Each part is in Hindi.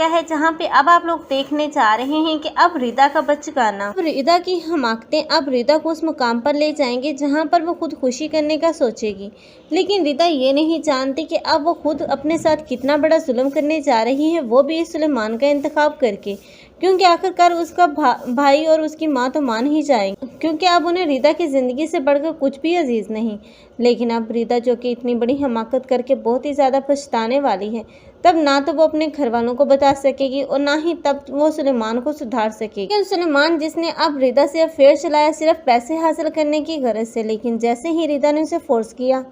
क्या है, जहाँ पे अब आप लोग देखने जा रहे हैं कि अब रिदा का बचकाना, अब रिदा की हमाकतें अब रिदा को उस मुकाम पर ले जाएंगे जहाँ पर वो खुद खुशी करने का सोचेगी। लेकिन रिदा ये नहीं जानती कि अब वो खुद अपने साथ कितना बड़ा जुल्म करने जा रही है, वो भी इस सुलेमान का इंतखाब करके। क्योंकि आखिरकार उसका भाई और उसकी माँ तो मान ही जाएंगे, क्योंकि अब उन्हें रिदा की ज़िंदगी से बढ़कर कुछ भी अजीज़ नहीं। लेकिन अब रिदा, जो कि इतनी बड़ी हमाकत करके बहुत ही ज़्यादा पछताने वाली है, तब ना तो वो अपने घर वालों को बता सकेगी और ना ही तब वो सुलेमान को सुधार सकेगी। लेकिन सुलेमान, जिसने अब रिदा से अफेयर चलाया सिर्फ पैसे हासिल करने की गरज से, लेकिन जैसे ही रिदा ने उसे फोर्स किया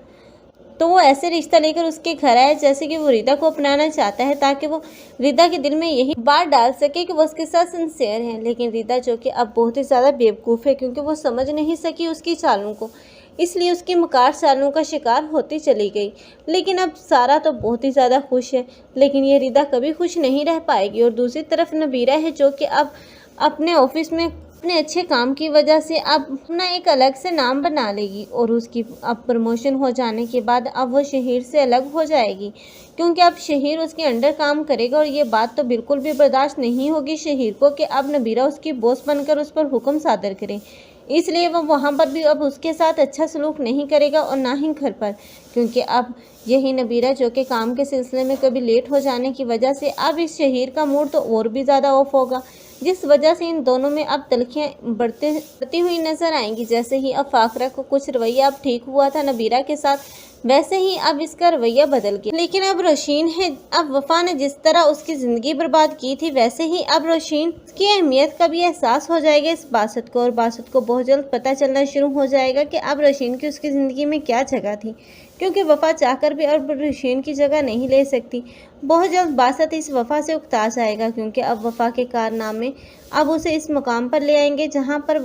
तो वो ऐसे रिश्ता लेकर उसके घर आया जैसे कि वो रिदा को अपनाना चाहता है, ताकि वो रिदा के दिल में यही बात डाल सके कि वो उसके साथ सिंसियर है। लेकिन रिदा, जो कि अब बहुत ही ज़्यादा बेवकूफ़ है, क्योंकि वो समझ नहीं सकी उसकी चालों को, इसलिए उसकी मकार चालों का शिकार होती चली गई। लेकिन अब सारा तो बहुत ही ज़्यादा खुश है, लेकिन ये रिदा कभी खुश नहीं रह पाएगी। और दूसरी तरफ नबीरा है, जो कि अब अपने ऑफिस में अपने अच्छे काम की वजह से अब अपना एक अलग से नाम बना लेगी, और उसकी अब प्रमोशन हो जाने के बाद अब वो शहीर से अलग हो जाएगी, क्योंकि अब शहीर उसके अंडर काम करेगा। और ये बात तो बिल्कुल भी बर्दाश्त नहीं होगी शहीर को कि अब नबीरा उसकी बॉस बनकर उस पर हुक्म सादर करे। इसलिए वो वहाँ पर भी अब उसके साथ अच्छा सलूक नहीं करेगा और ना ही घर पर, क्योंकि अब यही नबीरा, जो कि काम के सिलसिले में कभी लेट हो जाने की वजह से अब इस शहीर का मूड तो और भी ज़्यादा ऑफ होगा, जिस वजह से इन दोनों में अब तलखियाँ बढ़ती हुई नजर आएंगी। जैसे ही अब फाकरा को कुछ रवैया अब ठीक हुआ था नबीरा के साथ, वैसे ही अब इसका रवैया बदल गया। लेकिन अब रोशीन है, अब वफा ने जिस तरह उसकी ज़िंदगी बर्बाद की थी, वैसे ही अब रोशीन की अहमियत का भी एहसास हो जाएगा इस बासत को, और बासत को बहुत जल्द पता चलना शुरू हो जाएगा कि अब रोशीन की उसकी ज़िंदगी में क्या जगह थी, क्योंकि वफा चाहकर भी अब रोशीन की जगह नहीं ले सकती। बहुत जल्द बासत इस वफा से उकता जाएगा, क्योंकि अब वफा के कारनामे अब उसे इस मुकाम पर ले आएंगे जहां पर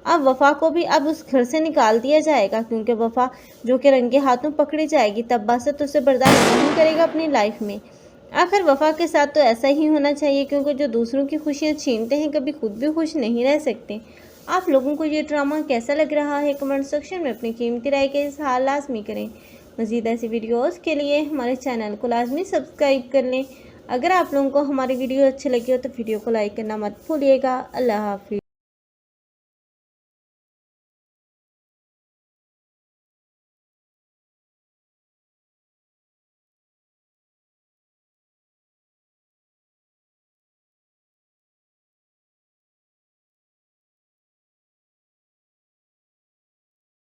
अब वफा को भी अब उस घर से निकाल दिया जाएगा, क्योंकि वफा जो कि रंगे हाथों पकड़ी जाएगी, तब बासत उसे बर्दाश्त नहीं करेगा अपनी लाइफ में। आखिर वफा के साथ तो ऐसा ही होना चाहिए, क्योंकि जो दूसरों की खुशियाँ छीनते हैं कभी खुद भी खुश नहीं रह सकते। आप लोगों को ये ड्रामा कैसा लग रहा है, कमेंट सेक्शन में अपनी कीमती राय के इज़हार लाजमी करें। मज़ीद ऐसी वीडियोस के लिए हमारे चैनल को लाजमी सब्सक्राइब कर लें। अगर आप लोगों को हमारी वीडियो अच्छी लगी हो तो वीडियो को लाइक करना मत भूलिएगा। अल्लाह हाफिज़।